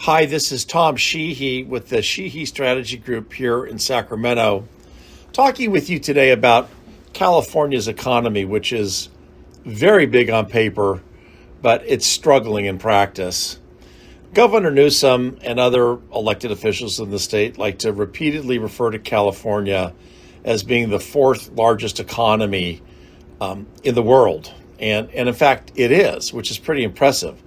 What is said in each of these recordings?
Hi, this is Tom Sheehy with the Sheehy Strategy Group here in Sacramento, talking with you today about California's economy, which is very big on paper, but it's struggling in practice. Governor Newsom and other elected officials in the state like to repeatedly refer to California as being the fourth largest economy in the world. And in fact, it is, which is pretty impressive.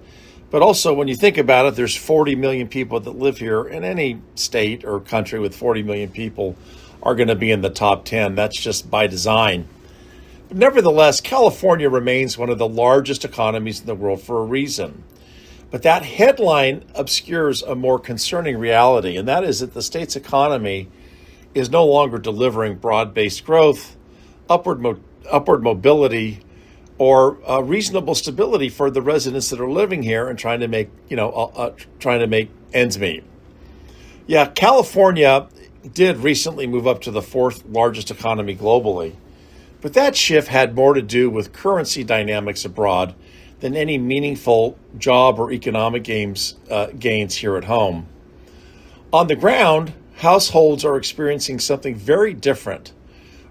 But also, when you think about it, there's 40 million people that live here, and any state or country with 40 million people are going to be in the top 10. That's just by design. But nevertheless, California remains one of the largest economies in the world for a reason. But that headline obscures a more concerning reality, and that is that the state's economy is no longer delivering broad-based growth, upward mobility, or reasonable stability for the residents that are living here and trying to make ends meet. Yeah, California did recently move up to the fourth largest economy globally, but that shift had more to do with currency dynamics abroad than any meaningful job or economic gains here at home. On the ground, households are experiencing something very different: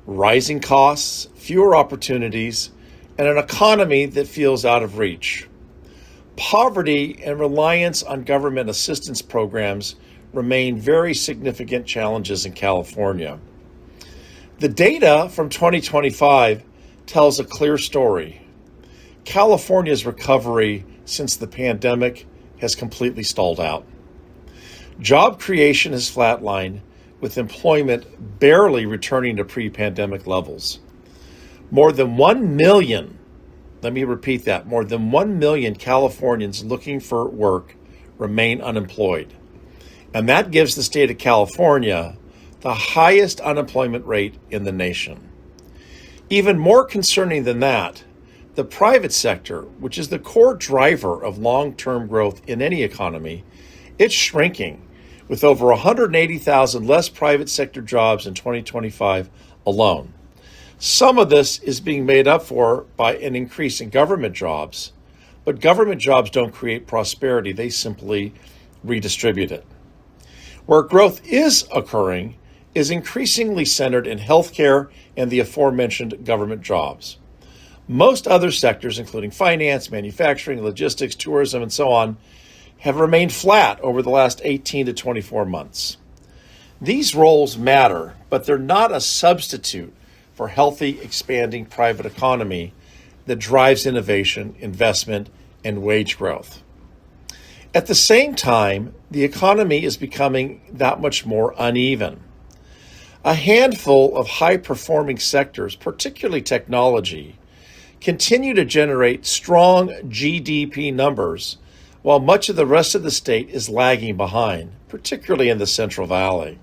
rising costs, fewer opportunities, and an economy that feels out of reach. Poverty and reliance on government assistance programs remain very significant challenges in California. The data from 2025 tells a clear story. California's recovery since the pandemic has completely stalled out. Job creation has flatlined, with employment barely returning to pre-pandemic levels. More than 1 million, let me repeat that, more than 1 million Californians looking for work remain unemployed. And that gives the state of California the highest unemployment rate in the nation. Even more concerning than that, the private sector, which is the core driver of long-term growth in any economy, it's shrinking, with over 180,000 less private sector jobs in 2025 alone. Some of this is being made up for by an increase in government jobs, but government jobs don't create prosperity, they simply redistribute it. Where growth is occurring is increasingly centered in healthcare and the aforementioned government jobs. Most other sectors, including finance, manufacturing, logistics, tourism, and so on, have remained flat over the last 18 to 24 months. These roles matter, but they're not a substitute for healthy, expanding private economy that drives innovation, investment, and wage growth. At the same time, the economy is becoming that much more uneven. A handful of high-performing sectors, particularly technology, continue to generate strong GDP numbers, while much of the rest of the state is lagging behind, particularly in the Central Valley.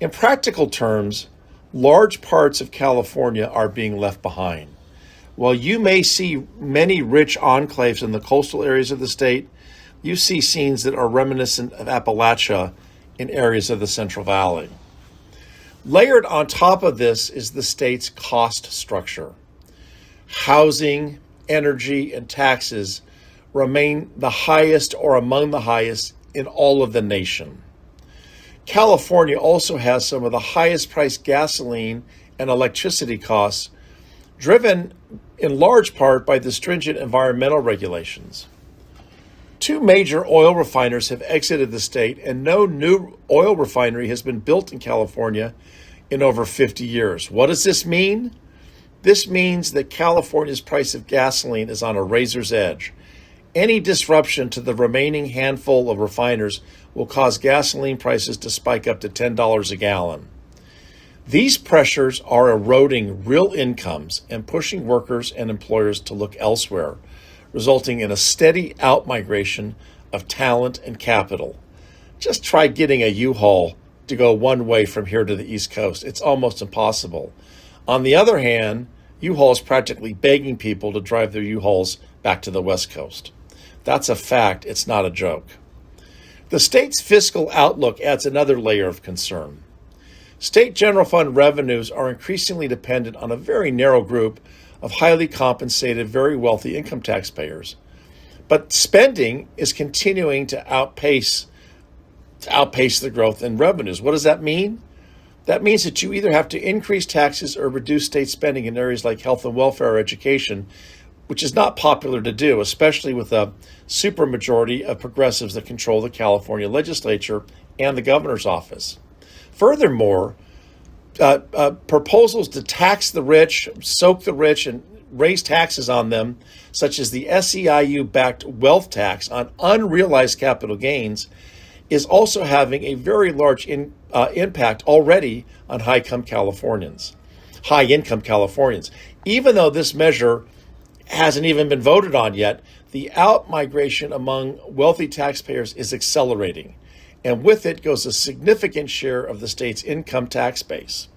In practical terms, large parts of California are being left behind. While you may see many rich enclaves in the coastal areas of the state, you see scenes that are reminiscent of Appalachia in areas of the Central Valley. Layered on top of this is the state's cost structure. Housing, energy, and taxes remain the highest or among the highest in all of the nation. California also has some of the highest priced gasoline and electricity costs, driven in large part by the stringent environmental regulations. 2 major oil refiners have exited the state, and no new oil refinery has been built in California in over 50 years. What does this mean? This means that California's price of gasoline is on a razor's edge. Any disruption to the remaining handful of refiners will cause gasoline prices to spike up to $10 a gallon. These pressures are eroding real incomes and pushing workers and employers to look elsewhere, resulting in a steady outmigration of talent and capital. Just try getting a U-Haul to go one way from here to the East Coast. It's almost impossible. On the other hand, U-Haul is practically begging people to drive their U-Hauls back to the West Coast. That's a fact, it's not a joke. The state's fiscal outlook adds another layer of concern. State general fund revenues are increasingly dependent on a very narrow group of highly compensated, very wealthy income taxpayers. But spending is continuing to outpace the growth in revenues. What does that mean? That means that you either have to increase taxes or reduce state spending in areas like health and welfare or education, which is not popular to do, especially with a supermajority of progressives that control the California legislature and the governor's office. Furthermore, proposals to tax the rich, soak the rich, and raise taxes on them, such as the SEIU-backed wealth tax on unrealized capital gains, is also having a very large impact already on high-income Californians. Even though this measure hasn't even been voted on yet, the out-migration among wealthy taxpayers is accelerating, and with it goes a significant share of the state's income tax base.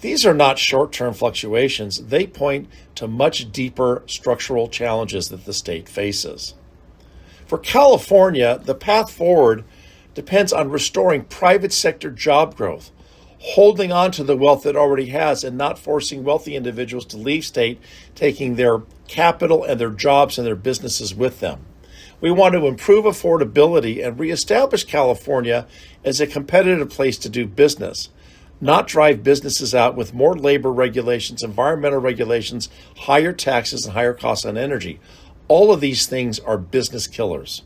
These are not short-term fluctuations. They point to much deeper structural challenges that the state faces. For California, the path forward depends on restoring private sector job growth, holding on to the wealth it already has, and not forcing wealthy individuals to leave state, taking their capital and their jobs and their businesses with them. We want to improve affordability and reestablish California as a competitive place to do business, not drive businesses out with more labor regulations, environmental regulations, higher taxes, and higher costs on energy. All of these things are business killers.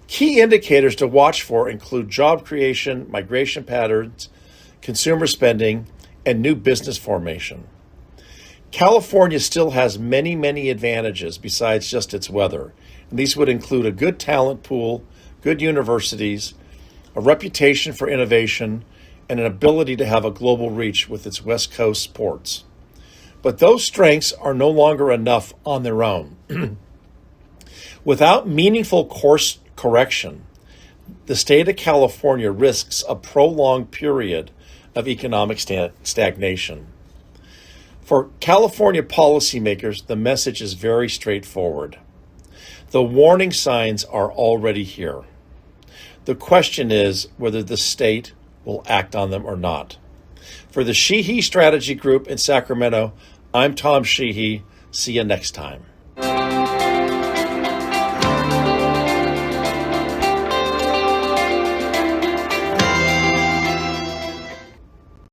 Key indicators to watch for include job creation, migration patterns, consumer spending, and new business formation. California still has many, many advantages besides just its weather. And these would include a good talent pool, good universities, a reputation for innovation, and an ability to have a global reach with its West Coast ports. But those strengths are no longer enough on their own. Without meaningful course correction, the state of California risks a prolonged period of economic stagnation. For California policymakers, the message is very straightforward. The warning signs are already here. The question is whether the state will act on them or not. For the Sheehy Strategy Group in Sacramento, I'm Tom Sheehy. See you next time.